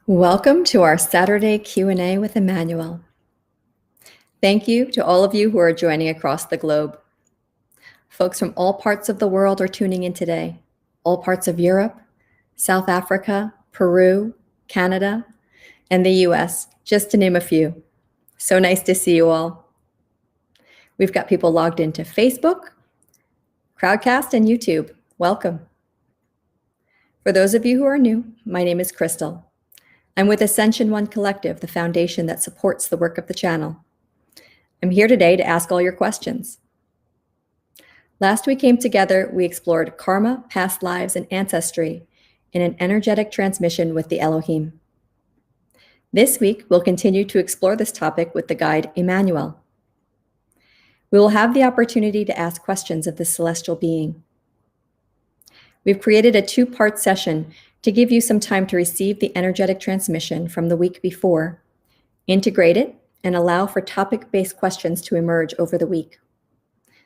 Welcome to our Saturday Q&A with Emmanuel. Thank you to all of you who are joining across the globe. Folks from all parts of the world are tuning in today. All parts of Europe, South Africa, Peru, Canada, and the US, just to name a few. So nice to see you all. We've got people logged into Facebook, Crowdcast, and YouTube. Welcome. For those of you who are new, my name is Crystal. I'm with Ascension One Collective, the foundation that supports the work of the channel. I'm here today to ask all your questions. Last we came together, we explored karma, past lives, and ancestry in an energetic transmission with the Elohim. This week, we'll continue to explore this topic with the guide Emmanuel. We will have the opportunity to ask questions of this celestial being. We've created a two-part session to give you some time to receive the energetic transmission from the week before, integrate it, and allow for topic-based questions to emerge over the week.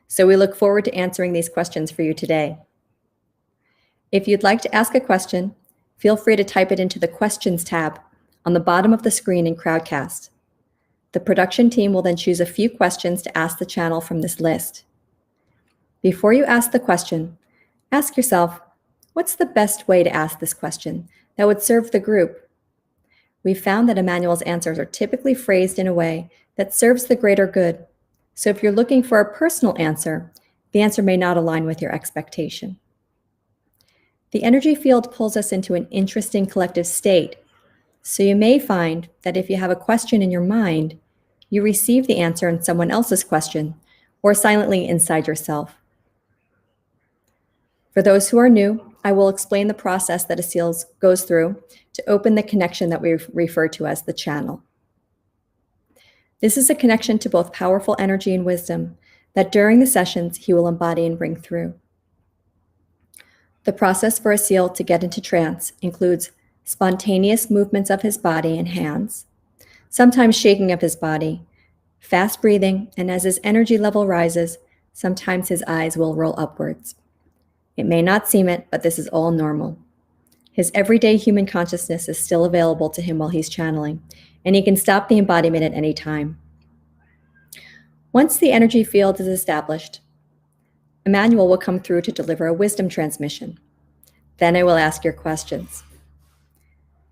So we look forward to answering these questions for you today. If you'd like to ask a question, feel free to type it into the Questions tab on the bottom of the screen in Crowdcast. The production team will then choose a few questions to ask the channel from this list. Before you ask the question, ask yourself, what's the best way to ask this question that would serve the group? We've found that Emmanuel's answers are typically phrased in a way that serves the greater good. So if you're looking for a personal answer, the answer may not align with your expectation. The energy field pulls us into an interesting collective state. So you may find that if you have a question in your mind, you receive the answer in someone else's question or silently inside yourself. For those who are new, I will explain the process that Asil goes through to open the connection that we refer to as the channel. This is a connection to both powerful energy and wisdom that during the sessions he will embody and bring through. The process for Asil to get into trance includes spontaneous movements of his body and hands, sometimes shaking of his body, fast breathing, and as his energy level rises, sometimes his eyes will roll upwards. It may not seem it, but this is all normal. His everyday human consciousness is still available to him while he's channeling, and he can stop the embodiment at any time. Once the energy field is established, Emmanuel will come through to deliver a wisdom transmission. Then I will ask your questions.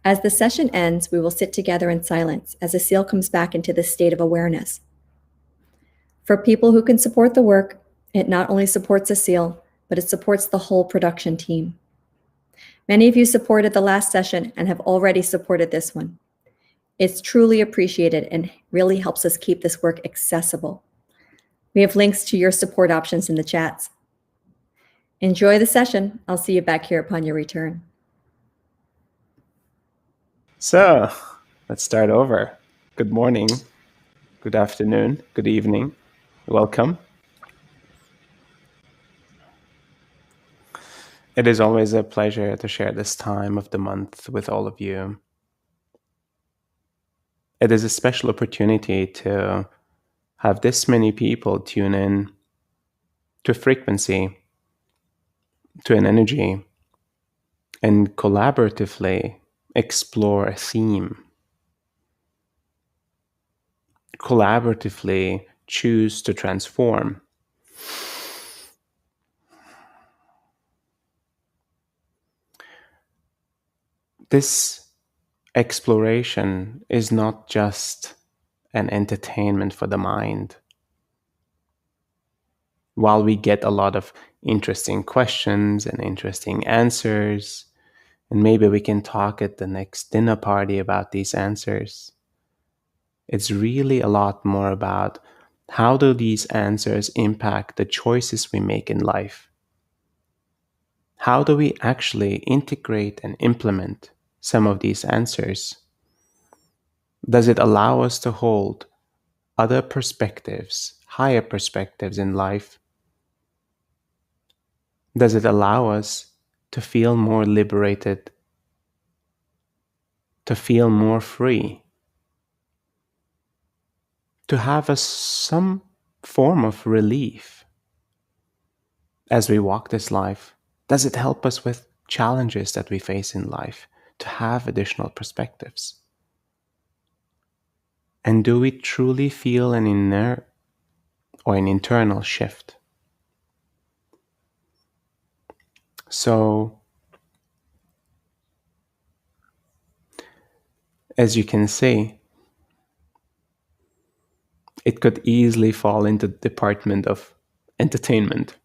As the session ends, we will sit together in silence as Asil comes back into this state of awareness. For people who can support the work, it not only supports Asil, but it supports the whole production team. Many of you supported the last session and have already supported this one. It's truly appreciated and really helps us keep this work accessible. We have links to your support options in the chats. Enjoy the session. I'll see you back here upon your return. So, let's start over. Good morning, good afternoon, good evening. Welcome. It is always a pleasure to share this time of the month with all of you. It is a special opportunity to have this many people tune in to a frequency, to an energy, and collaboratively explore a theme. Collaboratively choose to transform. This exploration is not just an entertainment for the mind. While we get a lot of interesting questions and interesting answers, and maybe we can talk at the next dinner party about these answers, it's really a lot more about how do these answers impact the choices we make in life? How do we actually integrate and implement some of these answers? Does it allow us to hold other perspectives, higher perspectives in life? Does it allow us to feel more liberated, to feel more free, to have some form of relief as we walk this life? Does it help us with challenges that we face in life? to have additional perspectives? And do we truly feel an inner or an internal shift? So, as you can see, it could easily fall into the department of entertainment.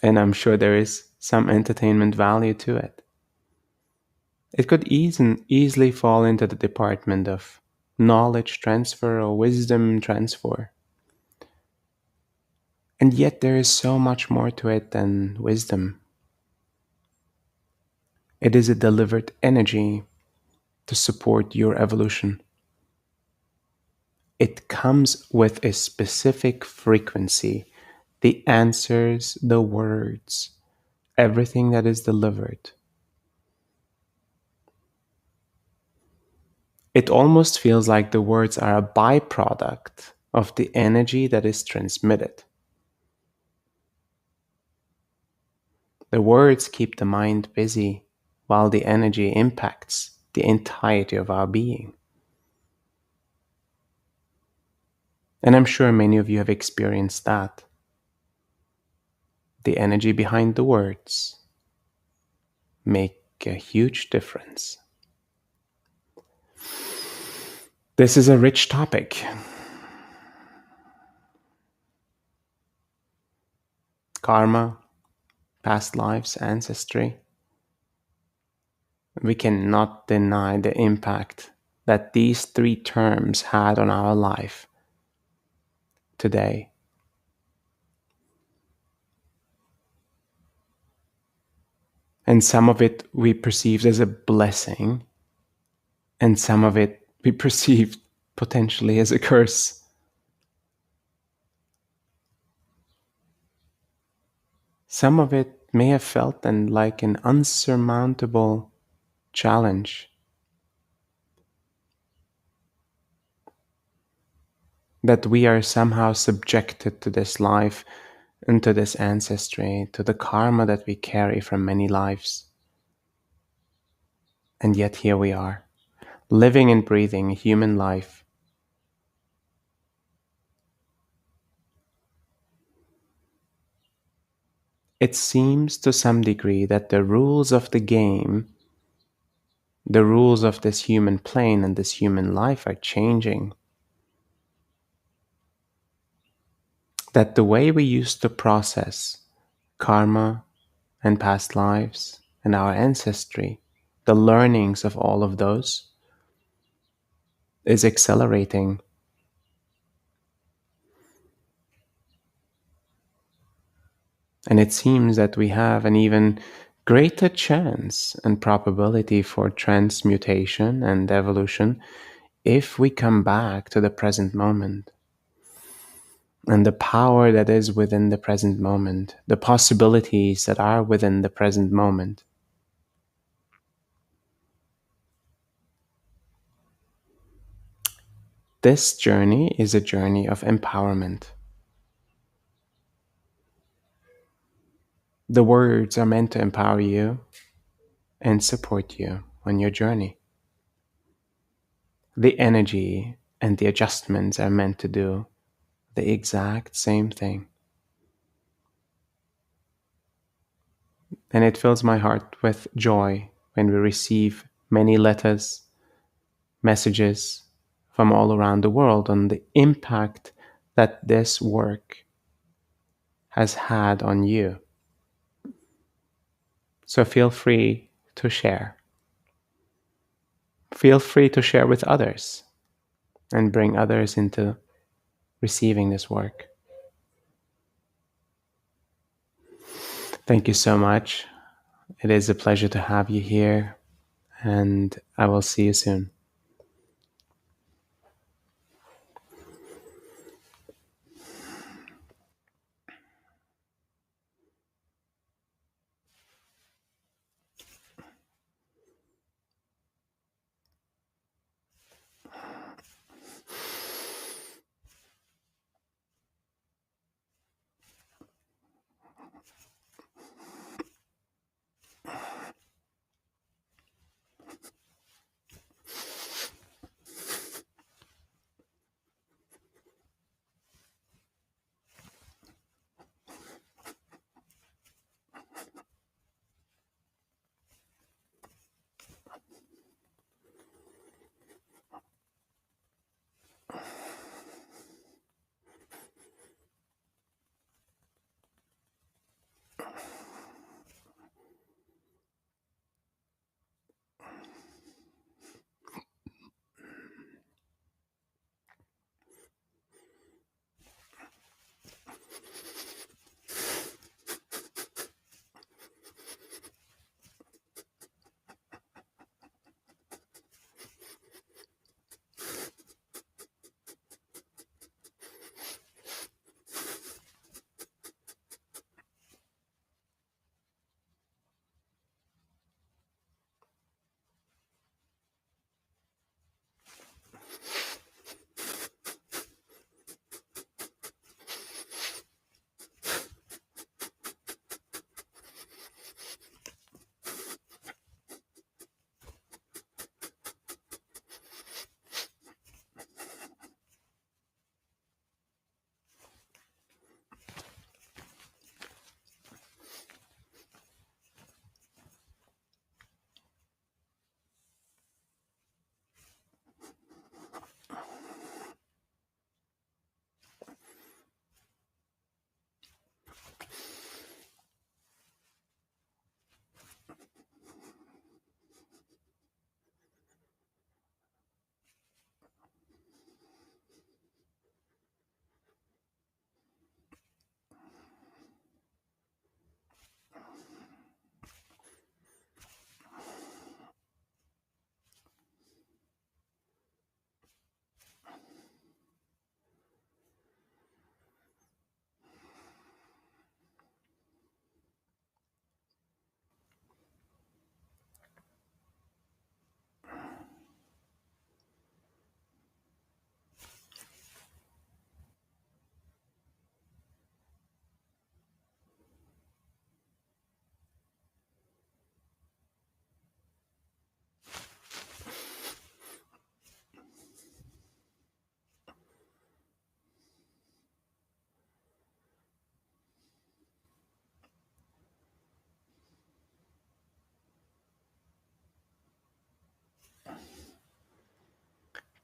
And I'm sure there is some entertainment value to it. It could easily fall into the department of knowledge transfer or wisdom transfer. And yet there is so much more to it than wisdom. It is a delivered energy to support your evolution. It comes with a specific frequency. The answers, the words, everything that is delivered. It almost feels like the words are a byproduct of the energy that is transmitted. The words keep the mind busy while the energy impacts the entirety of our being. And I'm sure many of you have experienced that. The energy behind the words make a huge difference. This is a rich topic. Karma, past lives, ancestry. We cannot deny the impact that these three terms had on our life today. And some of it we perceived as a blessing, and some of it we perceived potentially as a curse. Some of it may have felt like an unsurmountable challenge. That we are somehow subjected to this life and to this ancestry, to the karma that we carry from many lives. And yet here we are, living and breathing human life. It seems to some degree that the rules of the game, the rules of this human plane and this human life are changing. That the way we used to process karma and past lives and our ancestry, the learnings of all of those, is accelerating. And it seems that we have an even greater chance and probability for transmutation and evolution if we come back to the present moment. And the power that is within the present moment, the possibilities that are within the present moment. This journey is a journey of empowerment. The words are meant to empower you and support you on your journey. The energy and the adjustments are meant to do the exact same thing. And it fills my heart with joy when we receive many letters, messages from all around the world on the impact that this work has had on you. So feel free to share. Feel free to share with others and bring others into receiving this work. Thank you so much. It is a pleasure to have you here, and I will see you soon.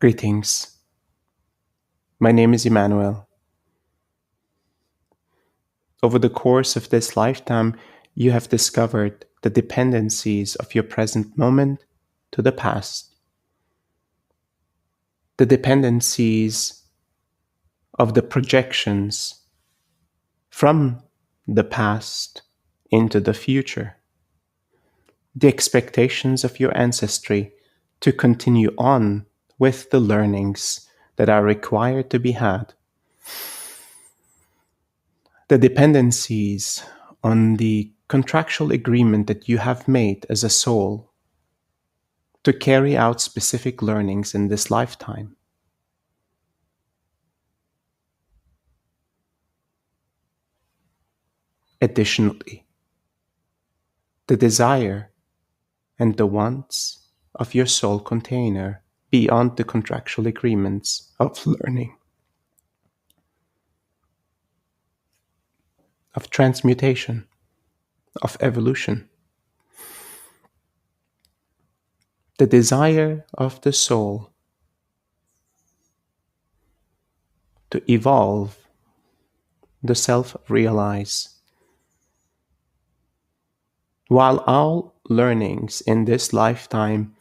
Greetings. My name is Emmanuel. Over the course of this lifetime, you have discovered the dependencies of your present moment to the past, the dependencies of the projections from the past into the future, the expectations of your ancestry to continue on with the learnings that are required to be had, the dependencies on the contractual agreement that you have made as a soul to carry out specific learnings in this lifetime. Additionally, the desire and the wants of your soul container beyond the contractual agreements of learning, of transmutation, of evolution. The desire of the soul to evolve, the self-realize. While all learnings in this lifetime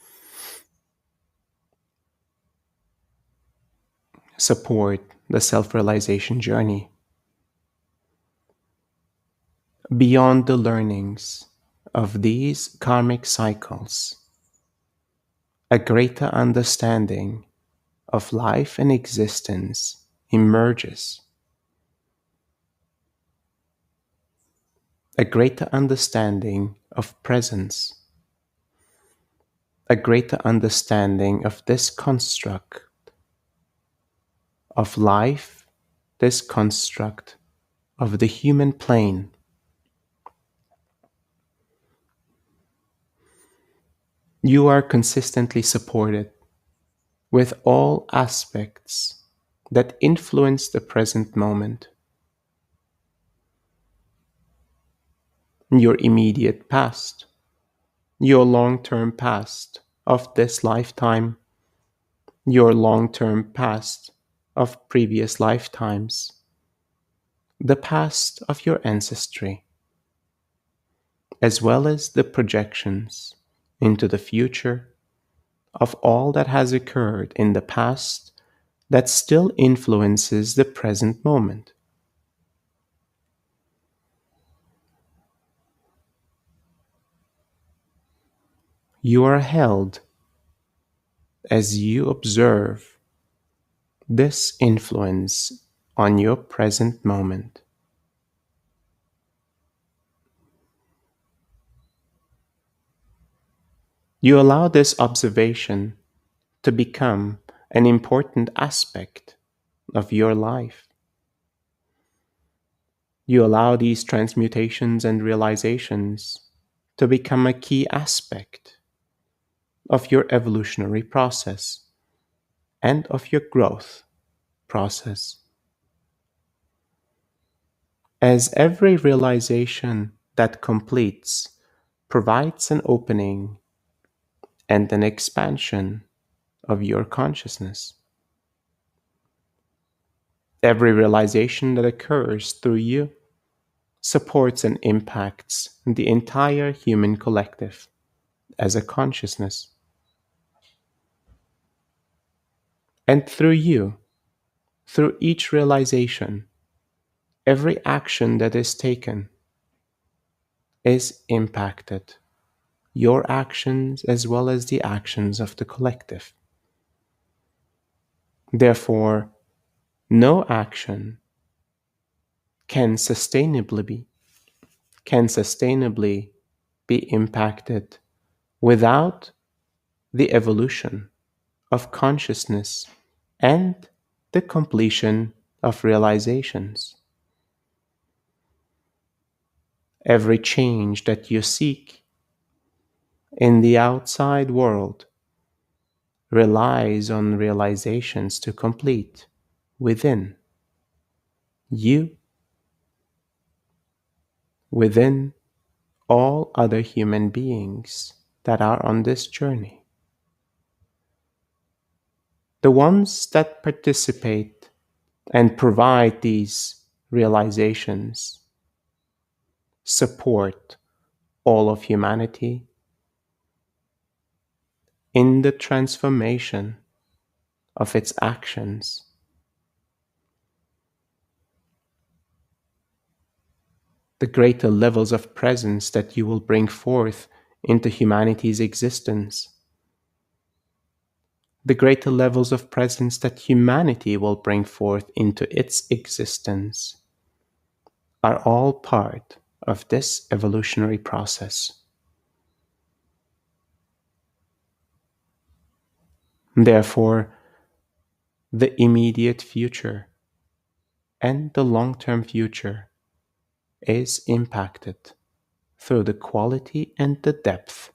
support the self-realization journey, beyond the learnings of these karmic cycles, a greater understanding of life and existence emerges. A greater understanding of presence, a greater understanding of this construct of life, this construct of the human plane. You are consistently supported with all aspects that influence the present moment. Your immediate past, your long-term past of this lifetime, your long-term past of previous lifetimes, the past of your ancestry, as well as the projections into the future of all that has occurred in the past that still influences the present moment. You are held as you observe this influence on your present moment. You allow this observation to become an important aspect of your life. You allow these transmutations and realizations to become a key aspect of your evolutionary process and of your growth process. As every realization that completes provides an opening and an expansion of your consciousness. Every realization that occurs through you supports and impacts the entire human collective as a consciousness. And through you, through each realization, every action that is taken is impacted. Your actions as well as the actions of the collective. Therefore, no action can sustainably be impacted without the evolution of consciousness and the completion of realizations. Every change that you seek in the outside world relies on realizations to complete within you, within all other human beings that are on this journey. The ones that participate and provide these realizations support all of humanity in the transformation of its actions. The greater levels of presence that you will bring forth into humanity's existence, the greater levels of presence that humanity will bring forth into its existence, are all part of this evolutionary process. Therefore, the immediate future and the long-term future is impacted through the quality and the depth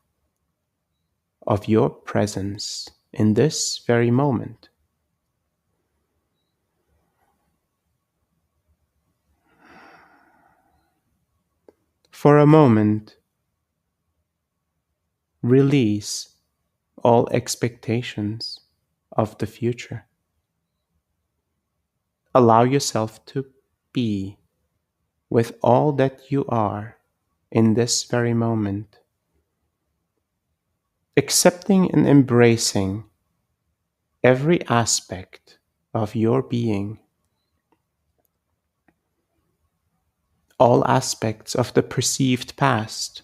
of your presence in this very moment. For a moment, release all expectations of the future. Allow yourself to be with all that you are in this very moment, accepting and embracing every aspect of your being, all aspects of the perceived past,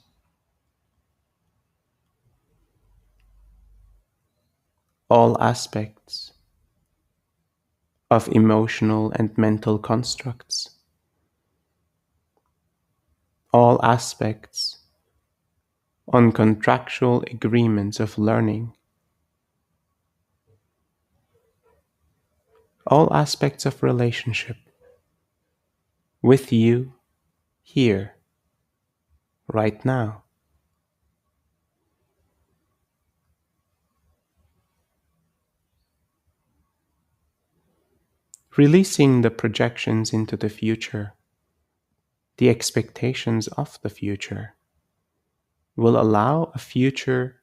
all aspects of emotional and mental constructs, all aspects on contractual agreements of learning, all aspects of relationship with you here, right now. Releasing the projections into the future, the expectations of the future, will allow a future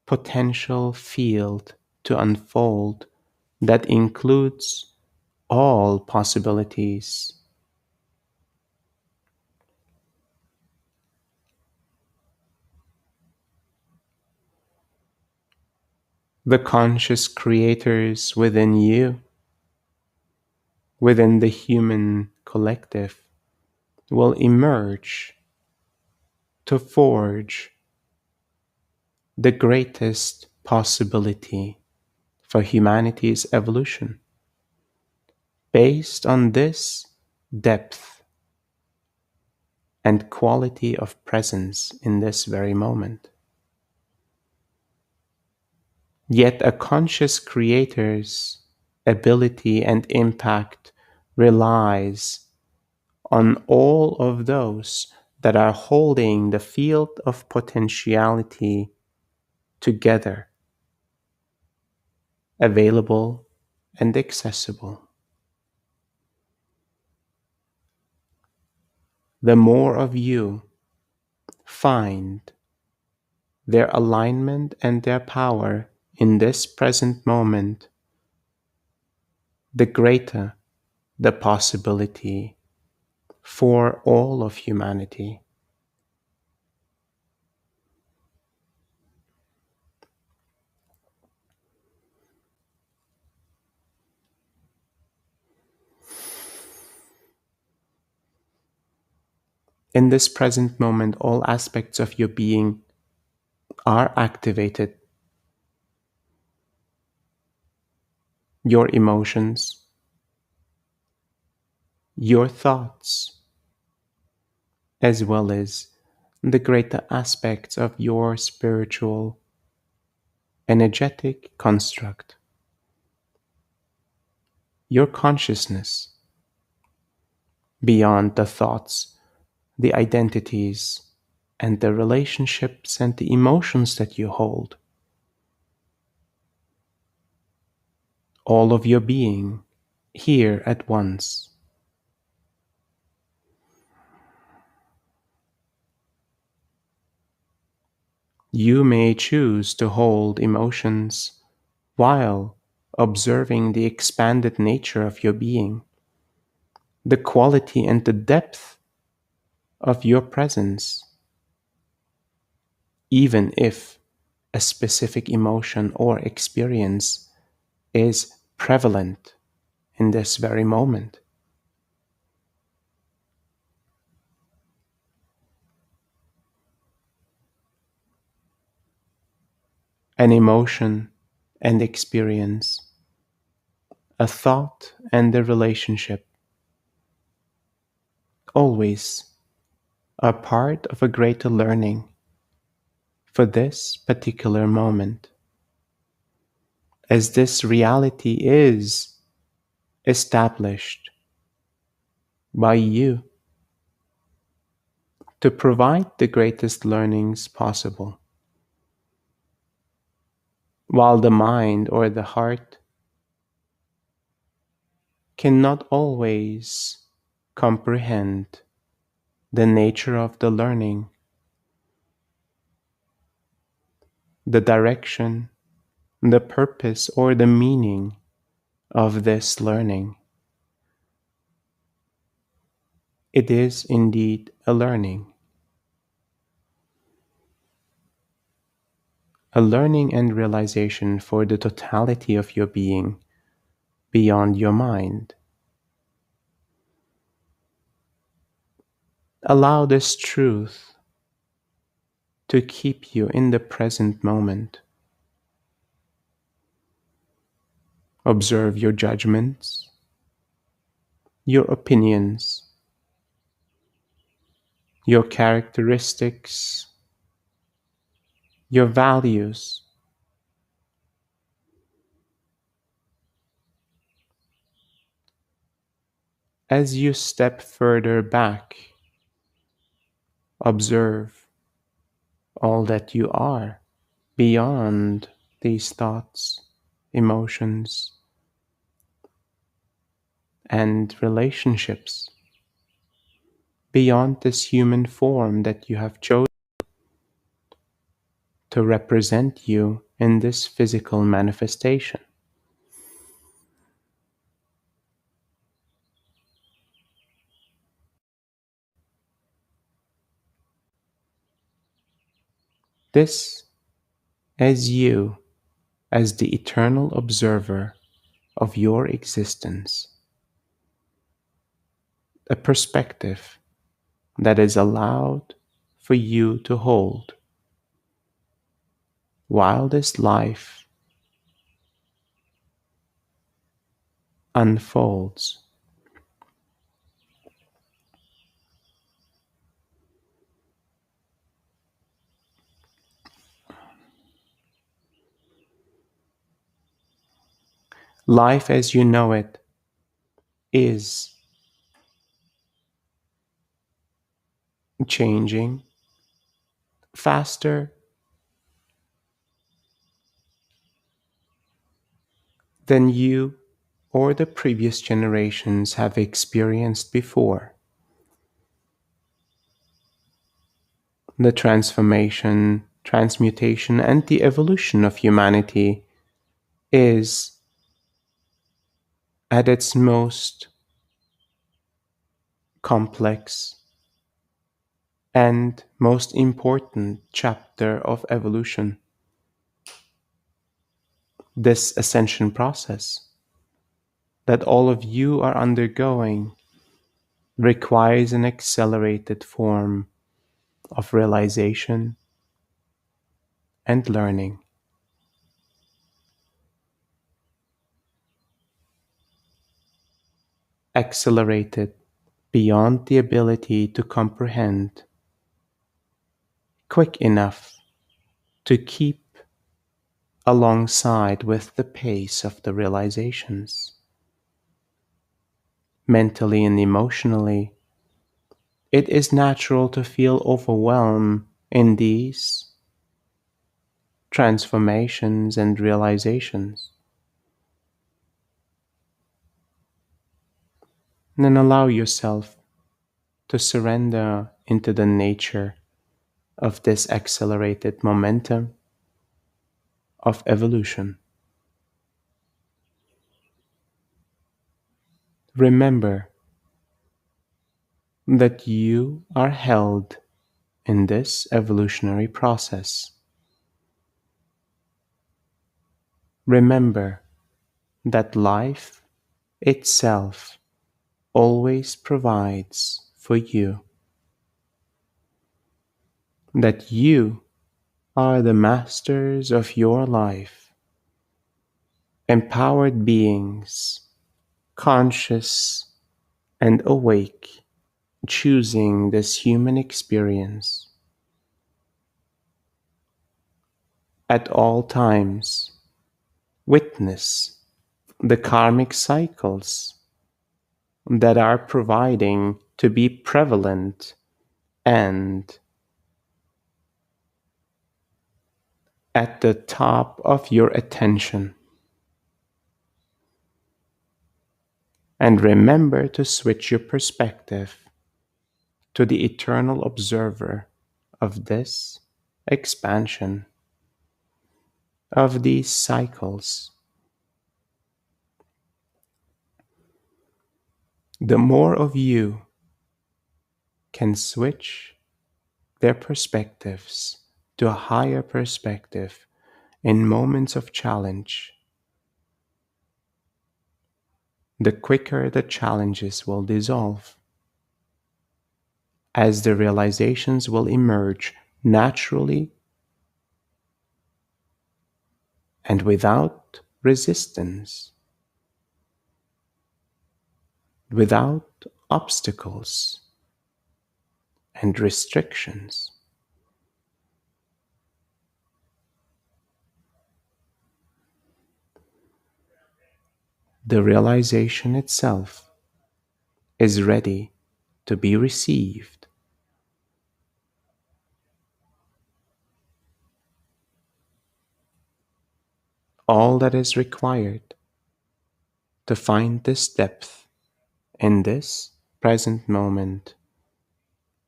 potential field to unfold that includes all possibilities. The conscious creators within you, within the human collective, will emerge to forge the greatest possibility for humanity's evolution based on this depth and quality of presence in this very moment. Yet a conscious creator's ability and impact relies on all of those that are holding the field of potentiality together, available and accessible. The more of you find their alignment and their power in this present moment, the greater the possibility for all of humanity. In this present moment, all aspects of your being are activated. Your emotions, your thoughts, as well as the greater aspects of your spiritual, energetic construct. Your consciousness, beyond the thoughts, the identities, and the relationships and the emotions that you hold. All of your being here at once. You may choose to hold emotions while observing the expanded nature of your being, the quality and the depth of your presence, even if a specific emotion or experience is prevalent in this very moment. An emotion and experience, a thought and a relationship, always are part of a greater learning for this particular moment, as this reality is established by you to provide the greatest learnings possible, while the mind or the heart cannot always comprehend the nature of the learning, the direction, the purpose, or the meaning of this learning. It is indeed a learning. A learning and realization for the totality of your being beyond your mind. Allow this truth to keep you in the present moment. Observe your judgments, your opinions, your characteristics, your values. As you step further back, observe all that you are beyond these thoughts, emotions, and relationships, beyond this human form that you have chosen to represent you in this physical manifestation. This as you, as the eternal observer of your existence, a perspective that is allowed for you to hold while this life unfolds. Life as you know it is changing faster than you or the previous generations have experienced before. The transformation, transmutation, and the evolution of humanity is at its most complex and most important chapter of evolution. This ascension process that all of you are undergoing requires an accelerated form of realization and learning. Accelerated beyond the ability to comprehend, quick enough to keep alongside with the pace of the realizations. Mentally and emotionally, it is natural to feel overwhelmed in these transformations and realizations. And then allow yourself to surrender into the nature of this accelerated momentum of evolution. Remember that you are held in this evolutionary process. Remember that life itself always provides for you, that you are the masters of your life, empowered beings, conscious and awake, choosing this human experience. At all times, witness the karmic cycles that are providing to be prevalent and at the top of your attention. And remember to switch your perspective to the eternal observer of this expansion, of these cycles. The more of you can switch their perspectives to a higher perspective in moments of challenge, the quicker the challenges will dissolve, as the realizations will emerge naturally and without resistance, without obstacles and restrictions. The realization itself is ready to be received. All that is required to find this depth in this present moment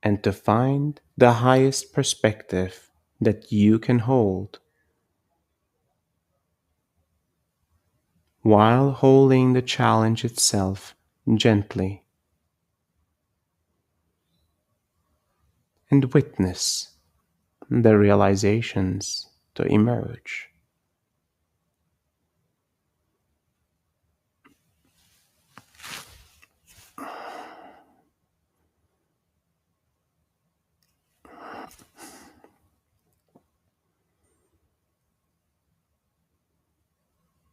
and to find the highest perspective that you can hold while holding the challenge itself gently, and witness the realizations to emerge.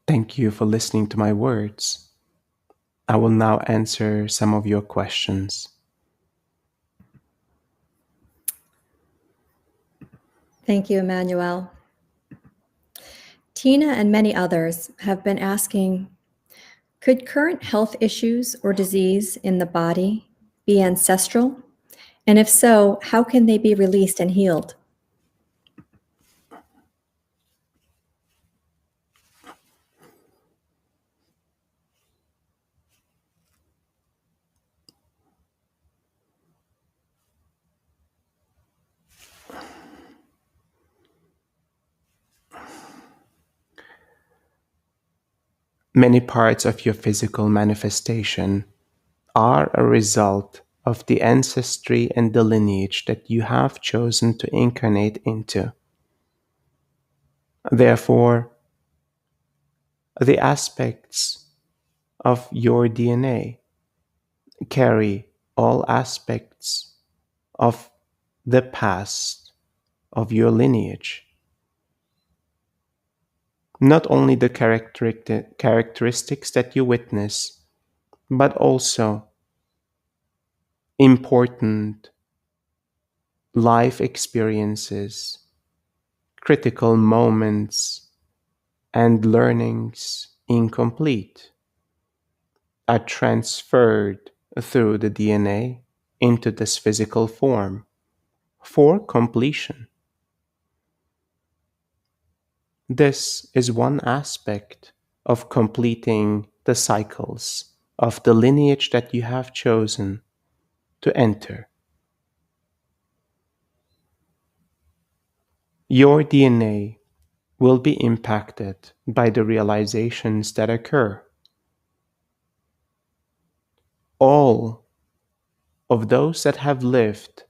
Thank you for listening to my words. I will now answer some of your questions. Thank you, Emmanuel. Tina and many others have been asking, could current health issues or disease in the body be ancestral? And if so, how can they be released and healed? Many parts of your physical manifestation are a result of the ancestry and the lineage that you have chosen to incarnate into. Therefore, the aspects of your DNA carry all aspects of the past of your lineage. Not only the characteristics that you witness, but also important life experiences, critical moments, and learnings incomplete are transferred through the DNA into this physical form for completion. This is one aspect of completing the cycles of the lineage that you have chosen to enter. Your DNA will be impacted by the realizations that occur. all of those that have lived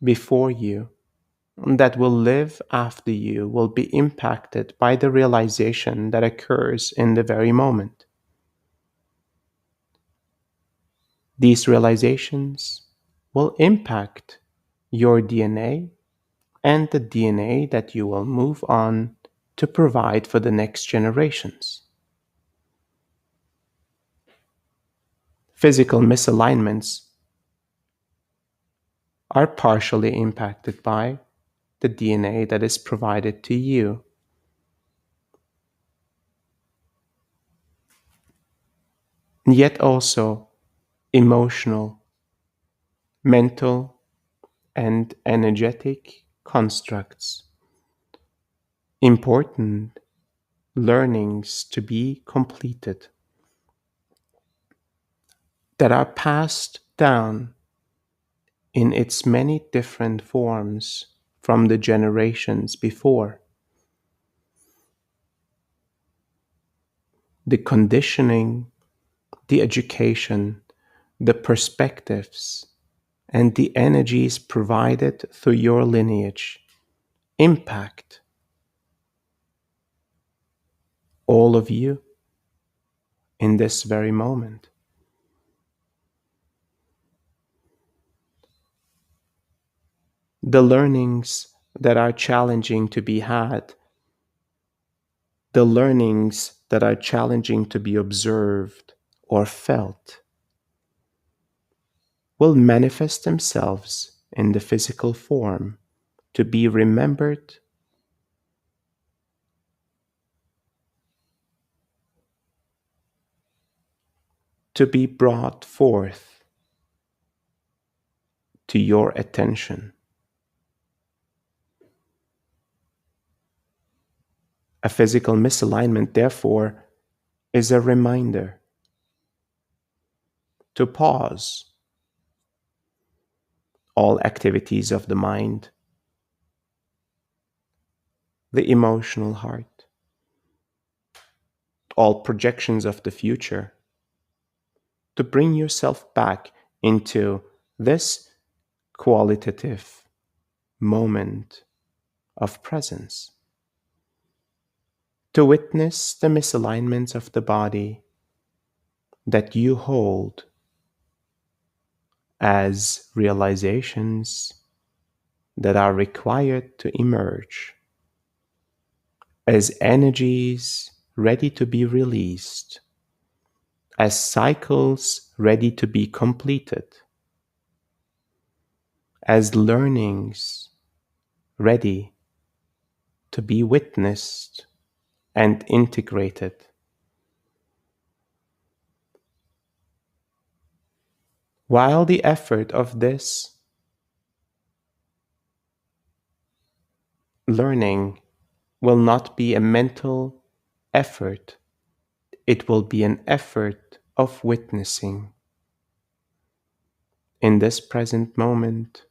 before you, that will live after you, will be impacted by the realization that occurs in the very moment. These realizations will impact your DNA and the DNA that you will move on to provide for the next generations. Physical misalignments are partially impacted by the DNA that is provided to you. Yet also emotional, mental, and energetic constructs. Important learnings to be completed that are passed down in its many different forms from the generations before. The conditioning, the education, the perspectives, and the energies provided through your lineage impact all of you in this very moment. The learnings that are challenging to be had, the learnings that are challenging to be observed or felt, will manifest themselves in the physical form to be remembered, to be brought forth to your attention. A physical misalignment, therefore, is a reminder to pause all activities of the mind, the emotional heart, all projections of the future, to bring yourself back into this qualitative moment of presence, to witness the misalignments of the body that you hold as realizations that are required to emerge, as energies ready to be released, as cycles ready to be completed, as learnings ready to be witnessed and integrated. While the effort of this learning will not be a mental effort, it will be an effort of witnessing. In this present moment,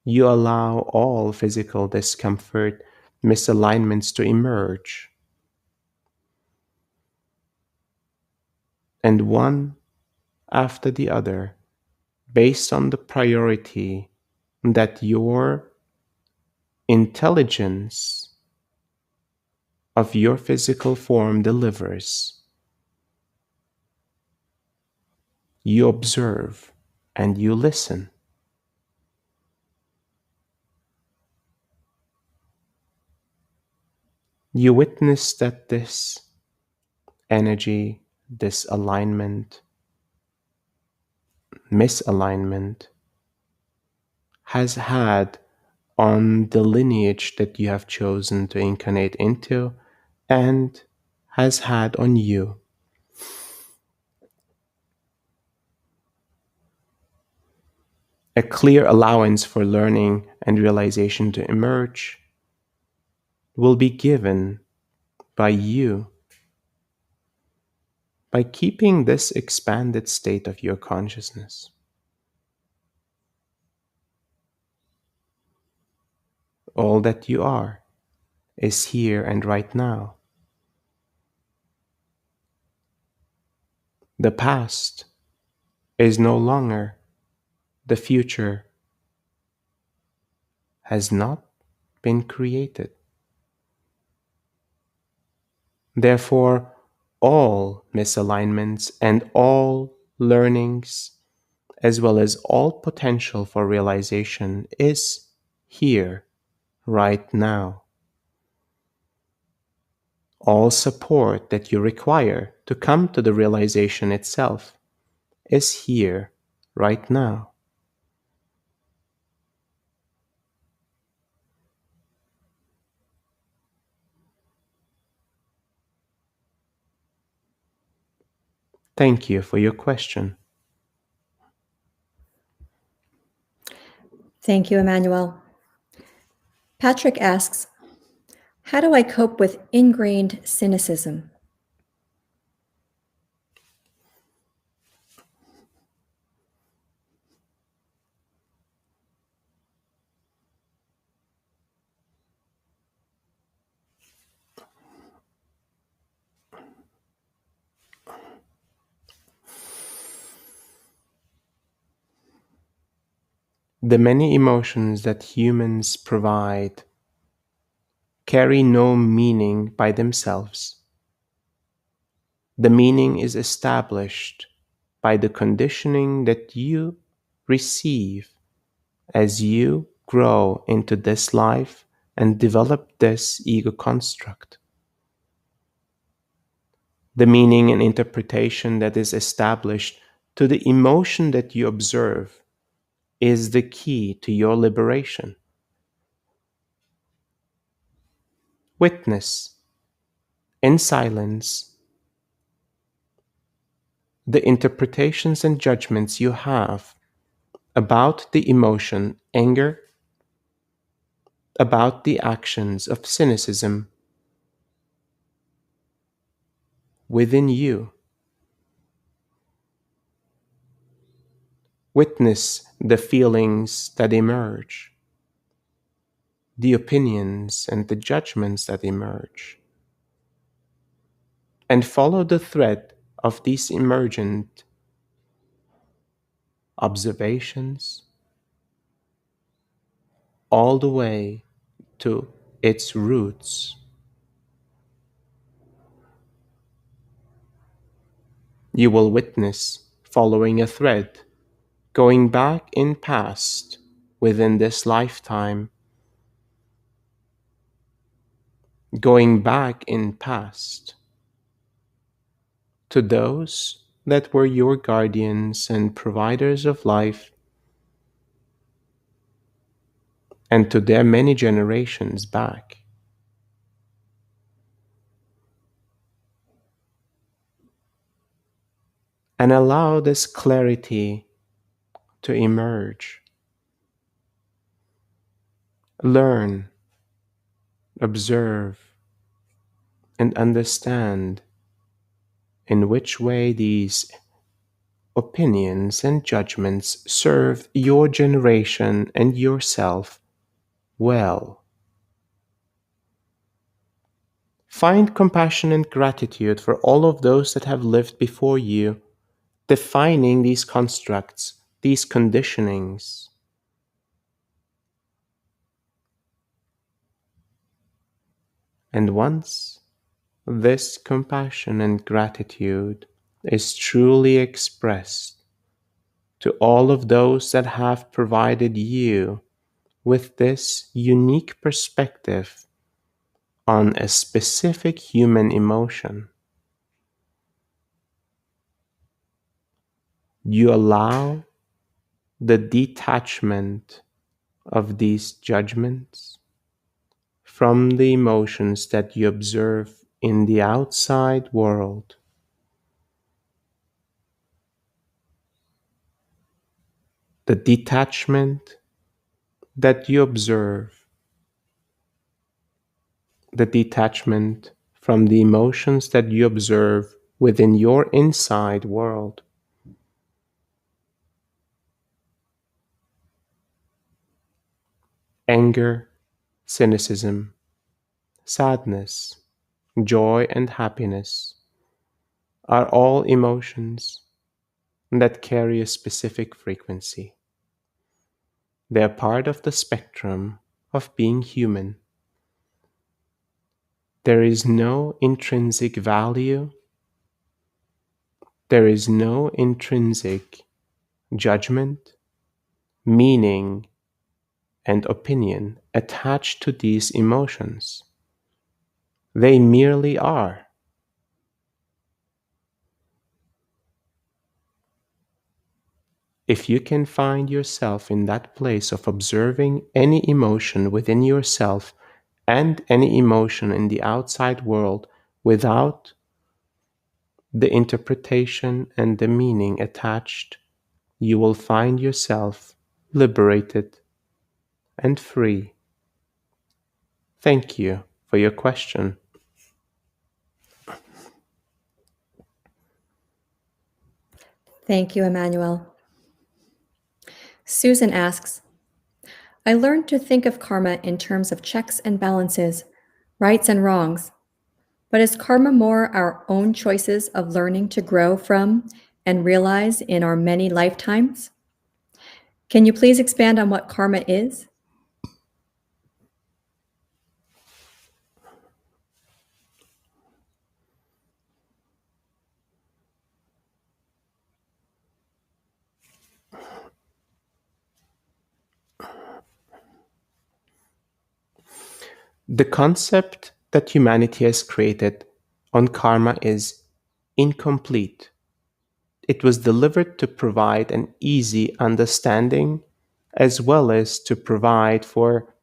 you allow all physical discomfort, misalignments to emerge. And one after the other, based on the priority that your intelligence of your physical form delivers, you observe and you listen. You witness that this energy, this alignment, misalignment has had on the lineage that you have chosen to incarnate into and has had on you. A clear allowance for learning and realization to emerge will be given by you by keeping this expanded state of your consciousness. All that you are is here and right now. The past is no longer. The future has not been created. Therefore, all misalignments and all learnings, as well as all potential for realization, is here, right now. All support that you require to come to the realization itself is here, right now. Thank you for your question. Thank you, Emmanuel. Patrick asks, how do I cope with ingrained cynicism? The many emotions that humans provide carry no meaning by themselves. The meaning is established by the conditioning that you receive as you grow into this life and develop this ego construct. The meaning and interpretation that is established to the emotion that you observe is the key to your liberation. Witness in silence the interpretations and judgments you have about the emotion anger, about the actions of cynicism within you. Witness the feelings that emerge, the opinions and the judgments that emerge, and follow the thread of these emergent observations all the way to its roots. You will witness following a thread, going back in past within this lifetime, going back in past to those that were your guardians and providers of life, and to their many generations back. And allow this clarity to emerge. Learn, observe, and understand in which way these opinions and judgments serve your generation and yourself well. Find compassion and gratitude for all of those that have lived before you, defining these constructs, these conditionings. And once this compassion and gratitude is truly expressed to all of those that have provided you with this unique perspective on a specific human emotion, you allow the detachment of these judgments from the emotions that you observe in the outside world. The detachment that you observe, the detachment from the emotions that you observe within your inside world. Anger, cynicism, sadness, joy, and happiness are all emotions that carry a specific frequency. They are part of the spectrum of being human. There is no intrinsic value. There is no intrinsic judgment, meaning, and opinion attached to these emotions. They merely are. If you can find yourself in that place of observing any emotion within yourself and any emotion in the outside world without the interpretation and the meaning attached, you will find yourself liberated and free. Thank you for your question. Thank you, Emmanuel. Susan asks, I learned to think of karma in terms of checks and balances, rights and wrongs. But is karma more our own choices of learning to grow from and realize in our many lifetimes? Can you please expand on what karma is? The concept that humanity has created on karma is incomplete. It was delivered to provide an easy understanding as well as to provide for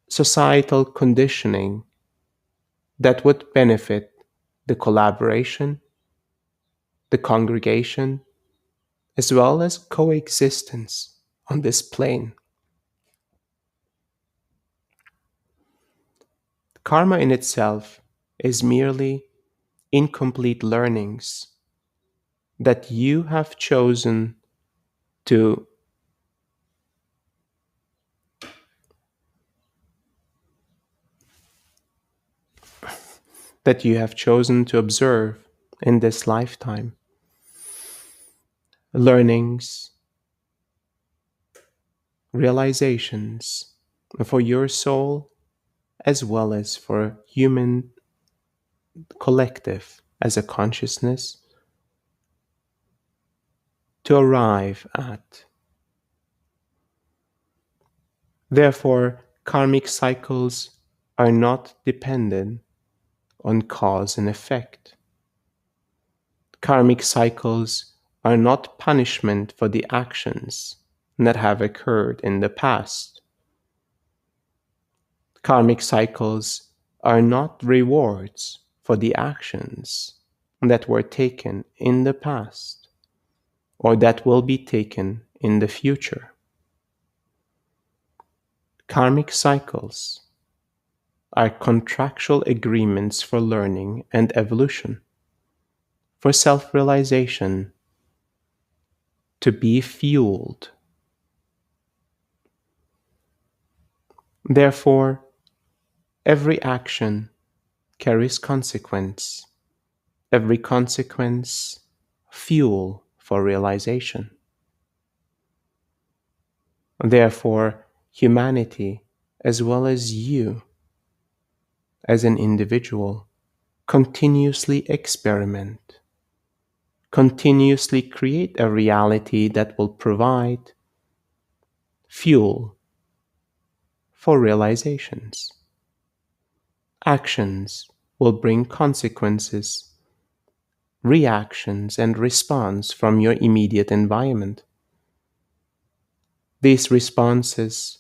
societal conditioning that would benefit the collaboration, the congregation, as well as coexistence on this plane. Karma in itself is merely incomplete learnings that you have chosen to observe in this lifetime. Learnings, realizations for your soul as well as for human collective as a consciousness to arrive at. Therefore, karmic cycles are not dependent on cause and effect. Karmic cycles are not punishment for the actions that have occurred in the past. Karmic cycles are not rewards for the actions that were taken in the past or that will be taken in the future. Karmic cycles are contractual agreements for learning and evolution, for self-realization, to be fueled. Therefore, every action carries consequence, every consequence fuel for realization. Therefore, humanity, as well as you, as an individual, continuously experiment, continuously create a reality that will provide fuel for realizations. Actions will bring consequences, reactions, and response from your immediate environment. These responses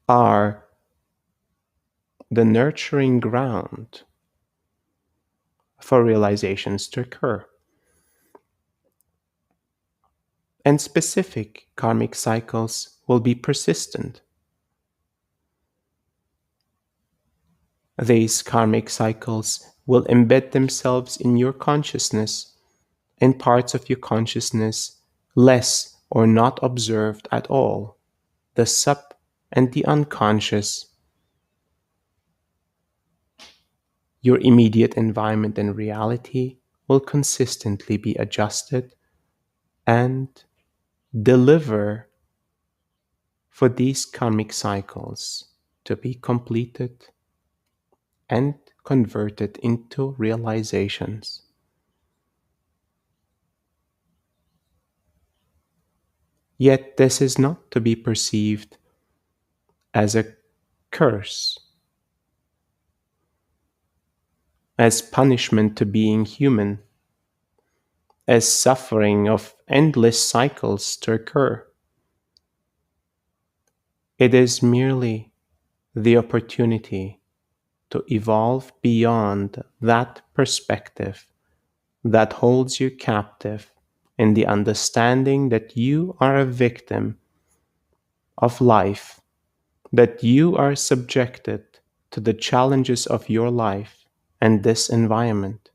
are the nurturing ground for realizations to occur. And specific karmic cycles will be persistent. These karmic cycles will embed themselves in your consciousness and parts of your consciousness less or not observed at all, the sub and the unconscious, your immediate environment and reality, will consistently be adjusted and deliver for these karmic cycles to be completed and converted into realizations. Yet this is not to be perceived as a curse, as punishment to being human, as suffering of endless cycles to occur. It is merely the opportunity to evolve beyond that perspective that holds you captive in the understanding that you are a victim of life, that you are subjected to the challenges of your life and this environment.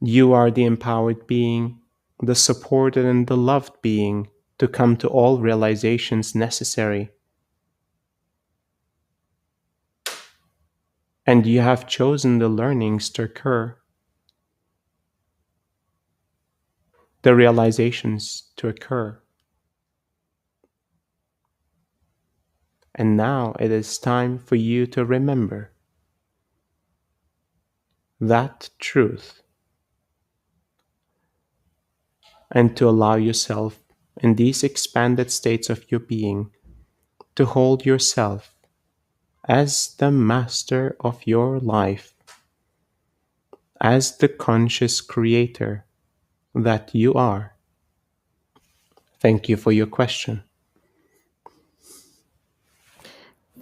You are the empowered being, the supported and the loved being to come to all realizations necessary. And you have chosen the learnings to occur, the realizations to occur. And now it is time for you to remember that truth and to allow yourself in these expanded states of your being to hold yourself as the master of your life, as the conscious creator that you are. Thank you for your question.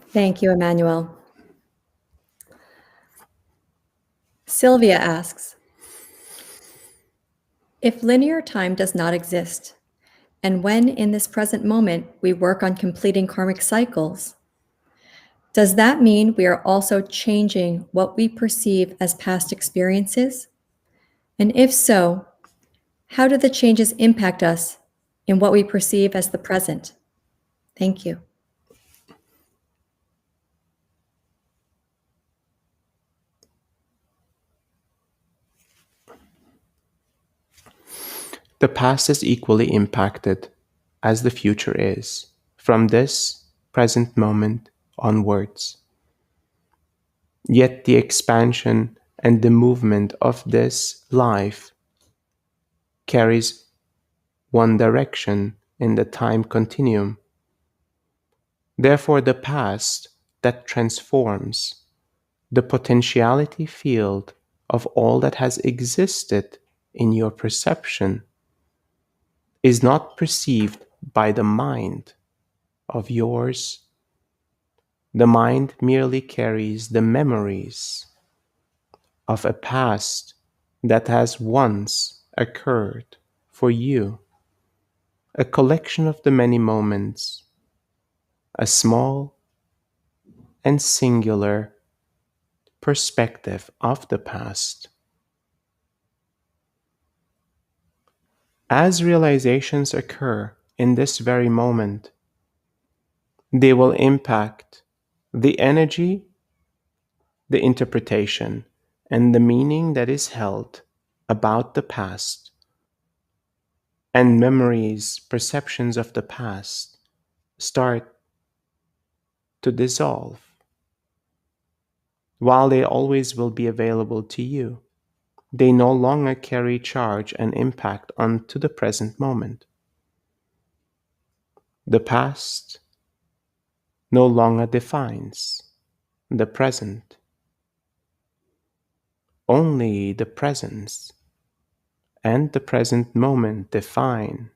Thank you, Emmanuel. Sylvia asks, if linear time does not exist, and when in this present moment we work on completing karmic cycles, does that mean we are also changing what we perceive as past experiences? And if so, how do the changes impact us in what we perceive as the present? Thank you. The past is equally impacted as the future is from this present moment onwards. Yet the expansion and the movement of this life carries one direction in the time continuum. Therefore, the past that transforms the potentiality field of all that has existed in your perception is not perceived by the mind of yours. The mind merely carries the memories of a past that has once occurred for you, a collection of the many moments, a small and singular perspective of the past. As realizations occur in this very moment, they will impact the energy, the interpretation, and the meaning that is held about the past, and memories, perceptions of the past start to dissolve. While they always will be available to you, they no longer carry charge and impact onto the present moment. The past no longer defines the present. Only the presence and the present moment define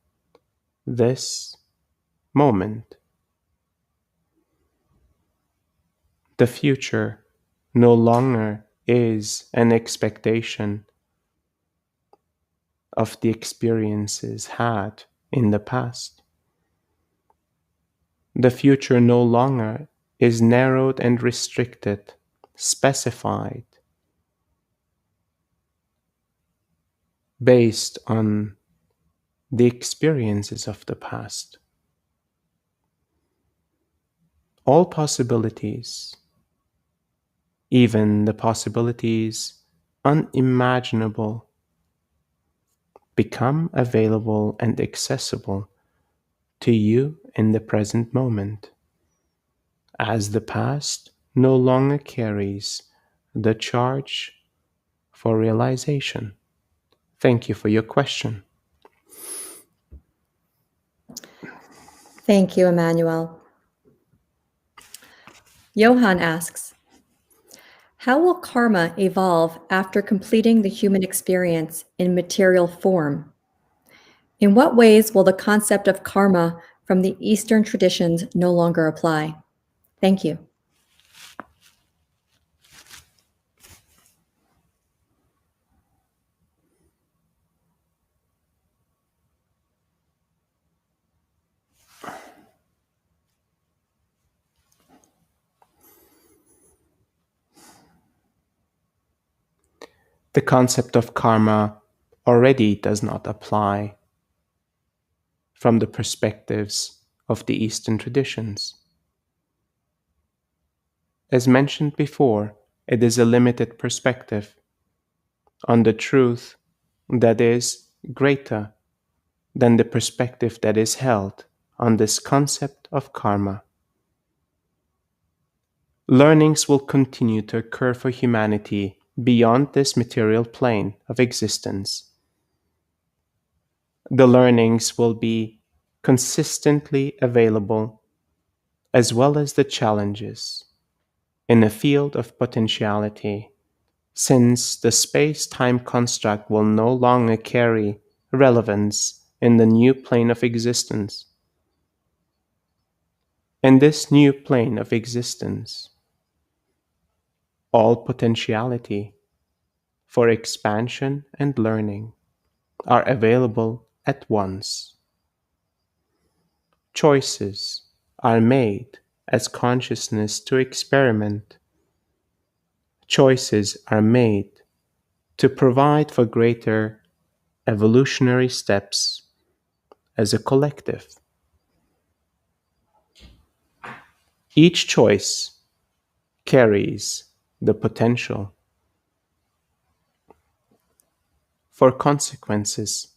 this moment. The future no longer is an expectation of the experiences had in the past. The future no longer is narrowed and restricted, specified, based on the experiences of the past. All possibilities, Even the possibilities unimaginable become available and accessible to you in the present moment, as the past no longer carries the charge for realization. Thank you for your question. Thank you, Emmanuel. Johan asks, how will karma evolve after completing the human experience in material form? In what ways will the concept of karma from the Eastern traditions no longer apply? Thank you. The concept of karma already does not apply from the perspectives of the Eastern traditions. As mentioned before, it is a limited perspective on the truth that is greater than the perspective that is held on this concept of karma. Learnings will continue to occur for humanity beyond this material plane of existence. The learnings will be consistently available, as well as the challenges, in a field of potentiality, since the space time construct will no longer carry relevance in the new plane of existence. In this new plane of existence, all potentiality for expansion and learning are available at once. Choices are made as consciousness to experiment. Choices are made to provide for greater evolutionary steps as a collective. Each choice carries the potential for consequences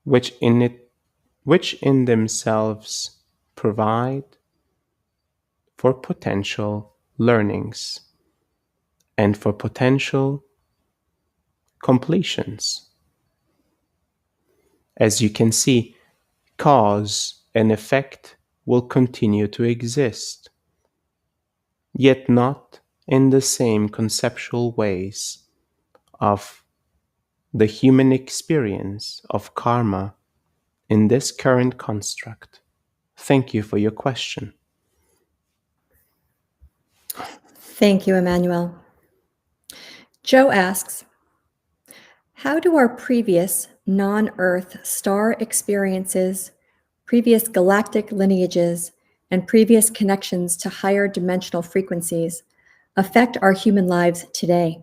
which in themselves provide for potential learnings and for potential completions. As you can see, cause and effect will continue to exist, yet not in the same conceptual ways of the human experience of karma in this current construct. Thank you for your question. Thank you, Emmanuel. Joe asks, how do our previous non-Earth star experiences, previous galactic lineages, and previous connections to higher dimensional frequencies affect our human lives today?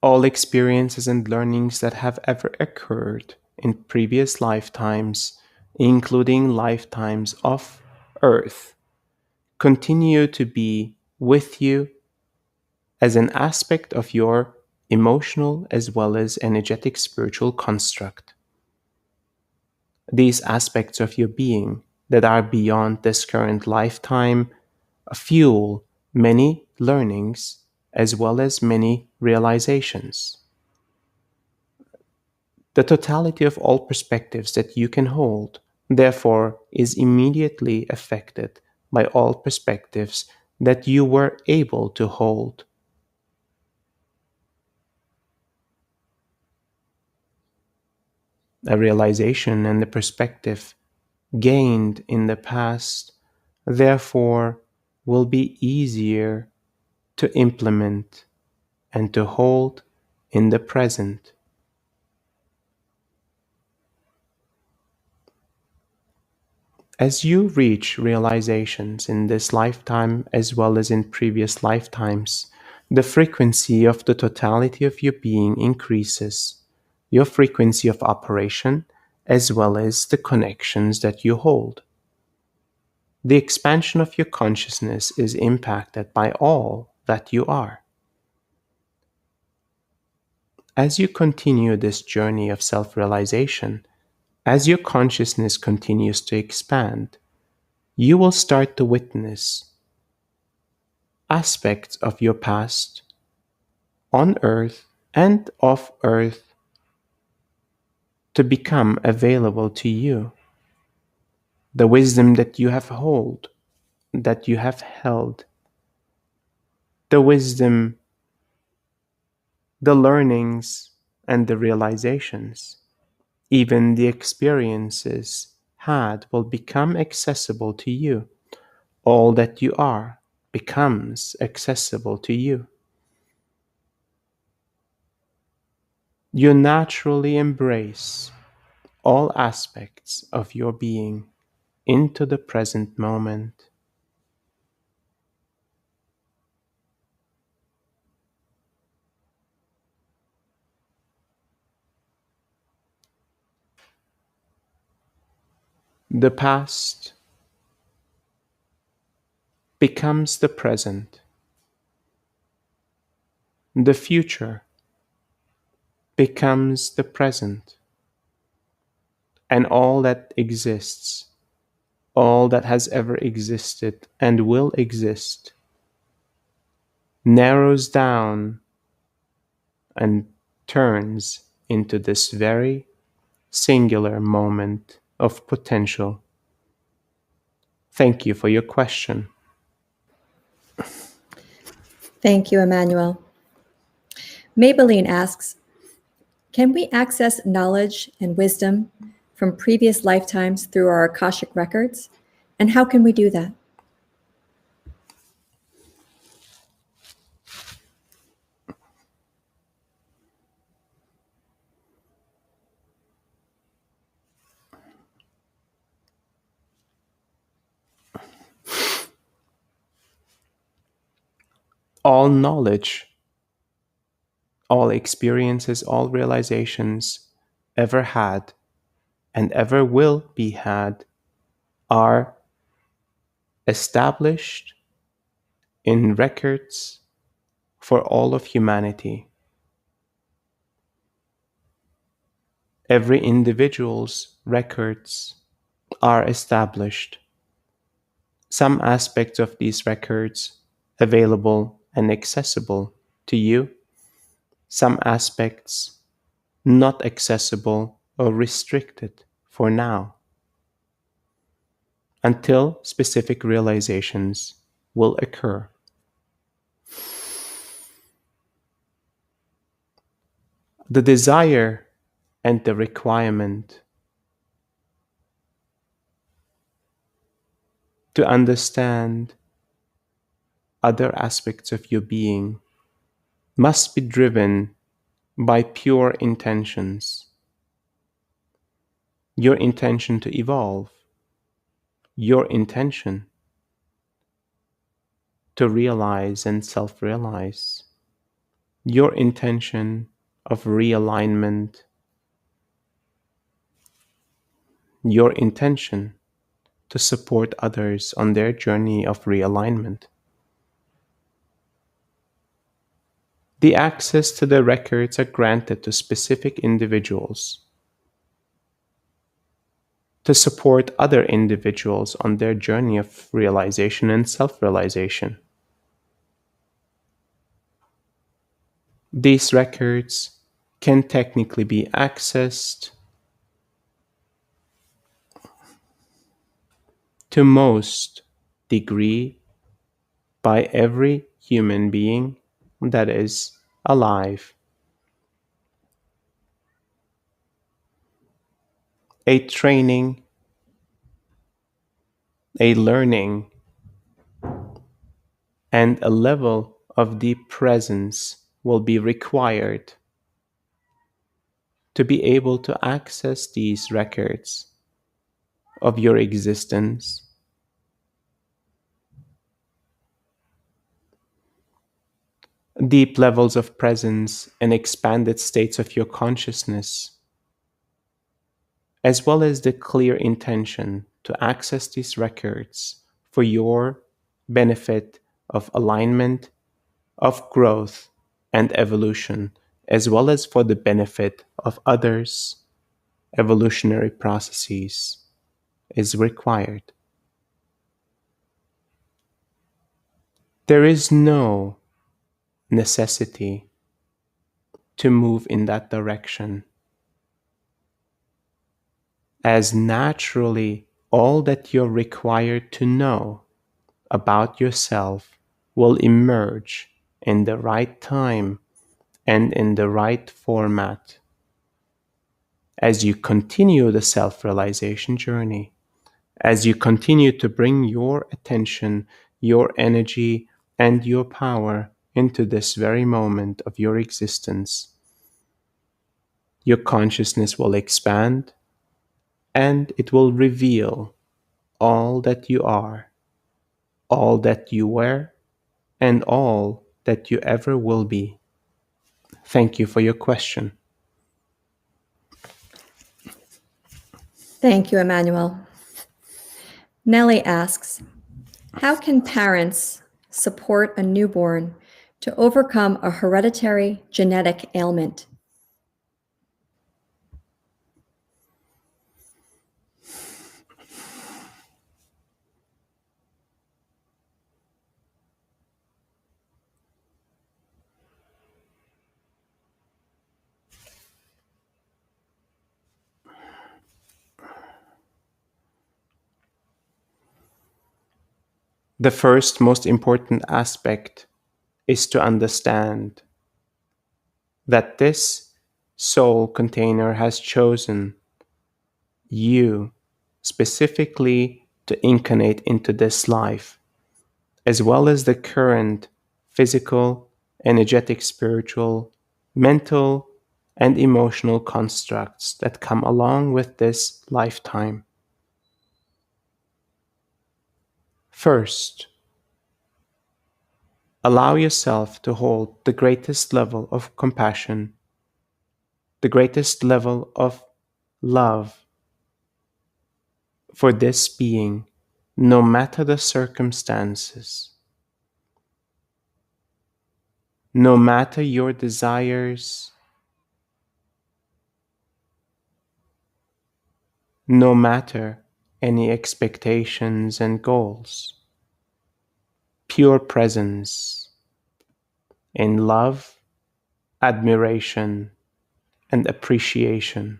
All experiences and learnings that have ever occurred in previous lifetimes, including lifetimes of Earth, continue to be with you as an aspect of your emotional as well as energetic spiritual construct. These aspects of your being that are beyond this current lifetime fuel many learnings as well as many realizations. The totality of all perspectives that you can hold, therefore, is immediately affected by all perspectives that you were able to hold. A realization and the perspective gained in the past, therefore, will be easier to implement and to hold in the present. As you reach realizations in this lifetime as well as in previous lifetimes, the frequency of the totality of your being increases, your frequency of operation, as well as the connections that you hold. The expansion of your consciousness is impacted by all that you are. As you continue this journey of self realization, as your consciousness continues to expand, you will start to witness aspects of your past on earth and off earth to become available to you. The wisdom that you have that you have held, the wisdom, the learnings, and the realizations, even the experiences had will become accessible to you. All that you are becomes accessible to you. You naturally embrace all aspects of your being into the present moment. The past becomes the present. The future becomes the present. And all that exists, all that has ever existed and will exist, narrows down and turns into this very singular moment of potential. Thank you for your question. Thank you, Emmanuel. Maybelline asks, can we access knowledge and wisdom from previous lifetimes through our Akashic records? And how can we do that? All knowledge, all experiences, all realizations ever had and ever will be had are established in records for all of humanity. Every individual's records are established. Some aspects of these records available and accessible to you, some aspects not accessible or restricted for now, until specific realizations will occur. The desire and the requirement to understand other aspects of your being must be driven by pure intentions. Your intention to evolve, your intention to realize and self realize, your intention of realignment, your intention to support others on their journey of realignment. The access to the records are granted to specific individuals to support other individuals on their journey of realization and self realization. These records can technically be accessed to most degree by every human being that is alive. A training, a learning, and a level of deep presence will be required to be able to access these records of your existence, deep levels of presence and expanded states of your consciousness, as well as the clear intention to access these records for your benefit of alignment, of growth and evolution, as well as for the benefit of others, evolutionary processes is required. There is no necessity to move in that direction, as naturally all that you're required to know about yourself will emerge in the right time and in the right format as you continue the self realization journey, as you continue to bring your attention, your energy, and your power into this very moment of your existence. Your consciousness will expand and it will reveal all that you are, all that you were, and all that you ever will be. Thank you for your question. Thank you, Emmanuel. Nellie asks, how can parents support a newborn to overcome a hereditary genetic ailment? The first most important aspect is to understand that this soul container has chosen you specifically to incarnate into this life, as well as the current physical, energetic, spiritual, mental, and emotional constructs that come along with this lifetime. First, allow yourself to hold the greatest level of compassion, the greatest level of love for this being, no matter the circumstances, no matter your desires, no matter any expectations and goals. Pure presence in love, admiration, and appreciation.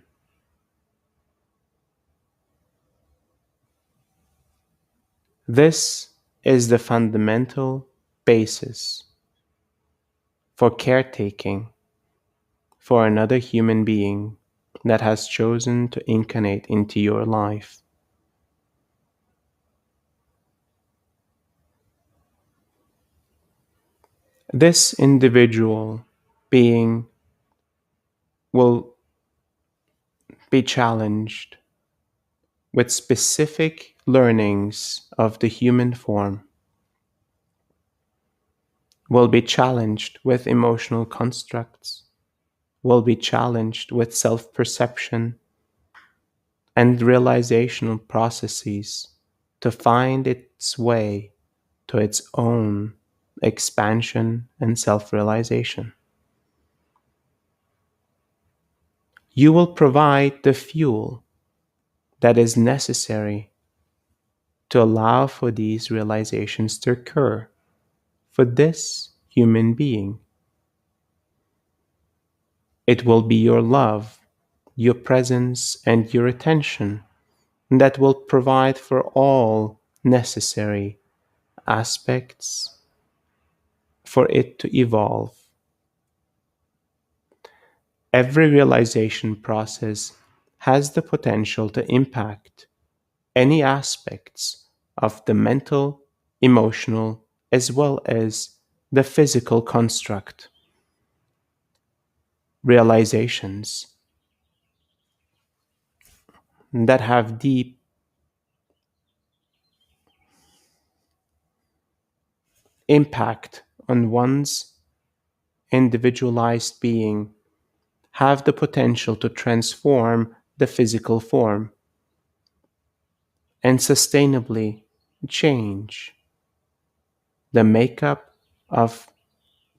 This is the fundamental basis for caretaking for another human being that has chosen to incarnate into your life. This individual being will be challenged with specific learnings of the human form, will be challenged with emotional constructs, will be challenged with self-perception and realizational processes to find its way to its own expansion and self-realization. You will provide the fuel that is necessary to allow for these realizations to occur for this human being. It will be your love, your presence, and your attention that will provide for all necessary aspects for it to evolve. Every realization process has the potential to impact any aspects of the mental, emotional, as well as the physical construct. Realizations that have deep impact on one's individualized being have the potential to transform the physical form and sustainably change the makeup of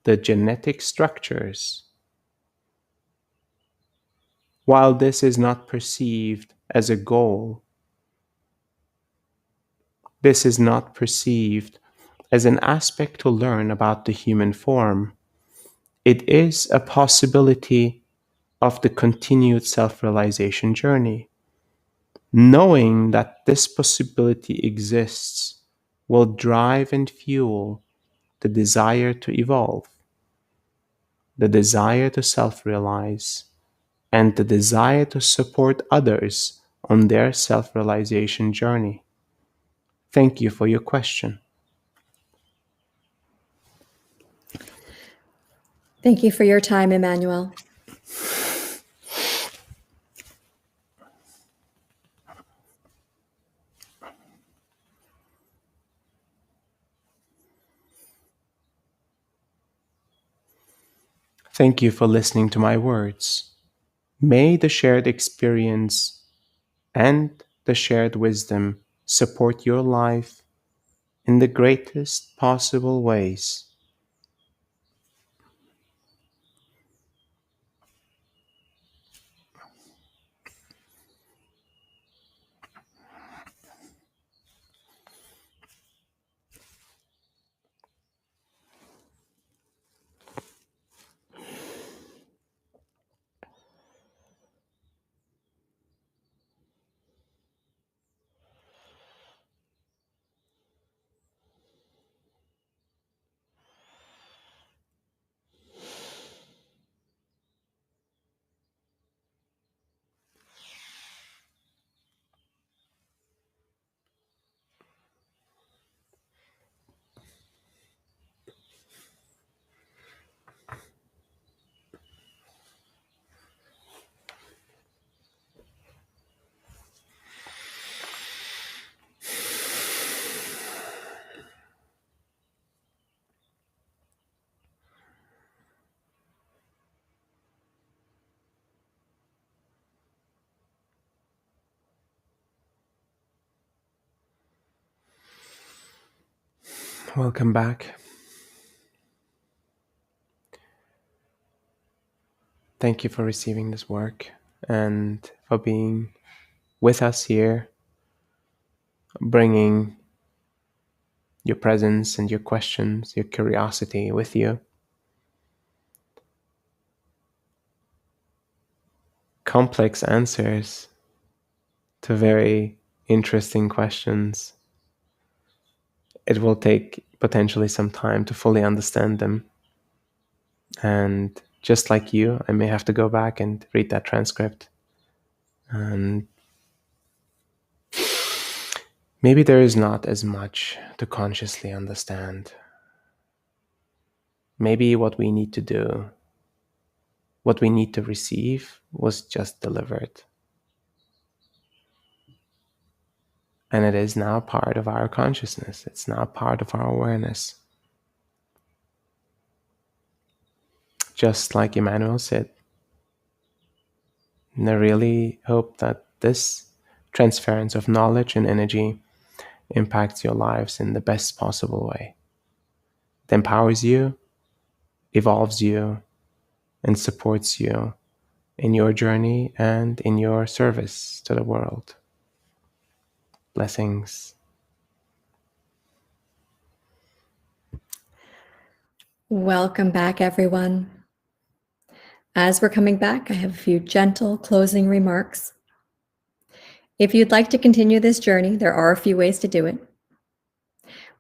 the genetic structures. While this is not perceived as a goal, this is not perceived as an aspect to learn about the human form, it is a possibility of the continued self-realization journey. Knowing that this possibility exists will drive and fuel the desire to evolve, the desire to self-realize, and the desire to support others on their self-realization journey. Thank you for your question. Thank you for your time, Emmanuel. Thank you for listening to my words. May the shared experience and the shared wisdom support your life in the greatest possible ways. Welcome back. Thank you for receiving this work and for being with us here, bringing your presence and your questions, your curiosity with you. Complex answers to very interesting questions. It will take potentially some time to fully understand them. And just like you, I may have to go back and read that transcript. And maybe there is not as much to consciously understand. Maybe what we need to do, what we need to receive, was just delivered. And it is now part of our consciousness. It's now part of our awareness. Just like Emmanuel said. And I really hope that this transference of knowledge and energy impacts your lives in the best possible way. It empowers you, evolves you, and supports you in your journey and in your service to the world. Blessings. Welcome back, everyone. As we're coming back, I have a few gentle closing remarks. If you'd like to continue this journey, there are a few ways to do it.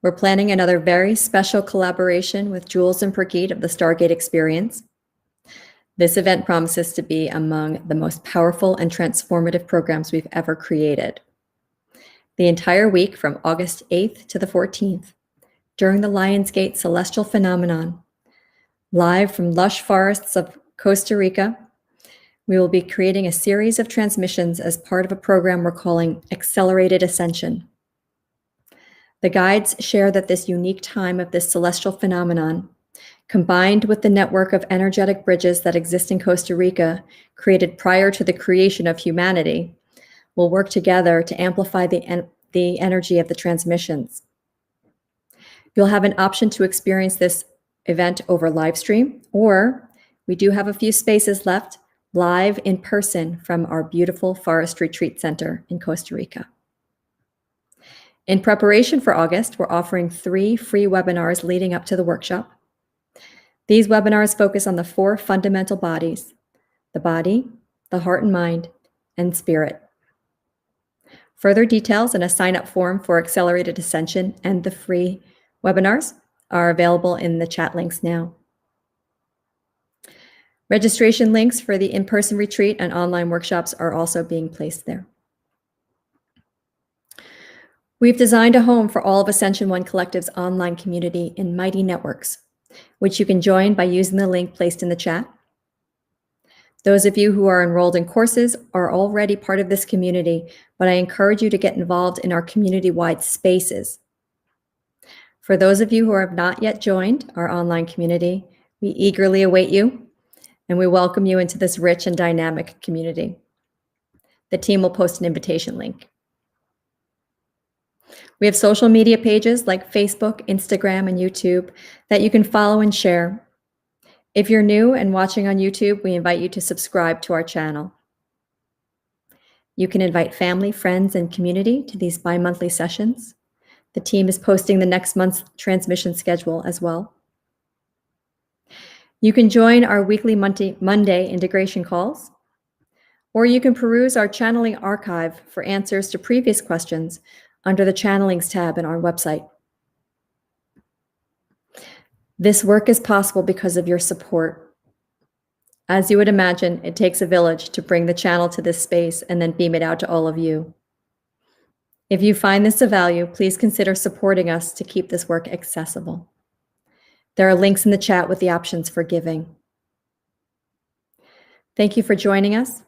We're planning another very special collaboration with Jules and Prakeet of the Stargate Experience. This event promises to be among the most powerful and transformative programs we've ever created. The entire week from August 8th to the 14th, during the Lionsgate Celestial Phenomenon, live from lush forests of Costa Rica, we will be creating a series of transmissions as part of a program we're calling Accelerated Ascension. The guides share that this unique time of this celestial phenomenon, combined with the network of energetic bridges that exist in Costa Rica, created prior to the creation of humanity, will work together to amplify the energy of the transmissions. You'll have an option to experience this event over live stream, or we do have a few spaces left live in person from our beautiful Forest Retreat Center in Costa Rica. In preparation for August, we're offering 3 free webinars leading up to the workshop. These webinars focus on the 4 fundamental bodies: the body, the heart and mind, and spirit. Further details and a sign-up form for Accelerated Ascension and the free webinars are available in the chat links now. Registration links for the in-person retreat and online workshops are also being placed there. We've designed a home for all of Ascension One Collective's online community in Mighty Networks, which you can join by using the link placed in the chat. Those of you who are enrolled in courses are already part of this community, but I encourage you to get involved in our community-wide spaces. For those of you who have not yet joined our online community, we eagerly await you, and we welcome you into this rich and dynamic community. The team will post an invitation link. We have social media pages like Facebook, Instagram, and YouTube that you can follow and share. If you're new and watching on YouTube, we invite you to subscribe to our channel. You can invite family, friends, and community to these bi-monthly sessions. The team is posting the next month's transmission schedule as well. You can join our weekly Monday integration calls, or you can peruse our channeling archive for answers to previous questions under the Channelings tab in our website. This work is possible because of your support. As you would imagine, it takes a village to bring the channel to this space and then beam it out to all of you. If you find this of value, please consider supporting us to keep this work accessible. There are links in the chat with the options for giving. Thank you for joining us.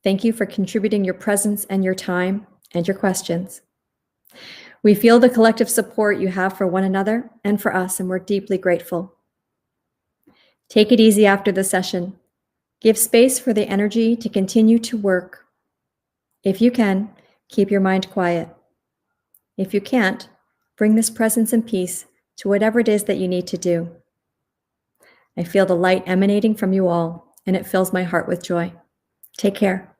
Thank you for contributing your presence and your time and your questions. We feel the collective support you have for one another and for us, and we're deeply grateful. Take it easy after the session. Give space for the energy to continue to work. If you can, keep your mind quiet. If you can't, bring this presence and peace to whatever it is that you need to do. I feel the light emanating from you all, and it fills my heart with joy. Take care.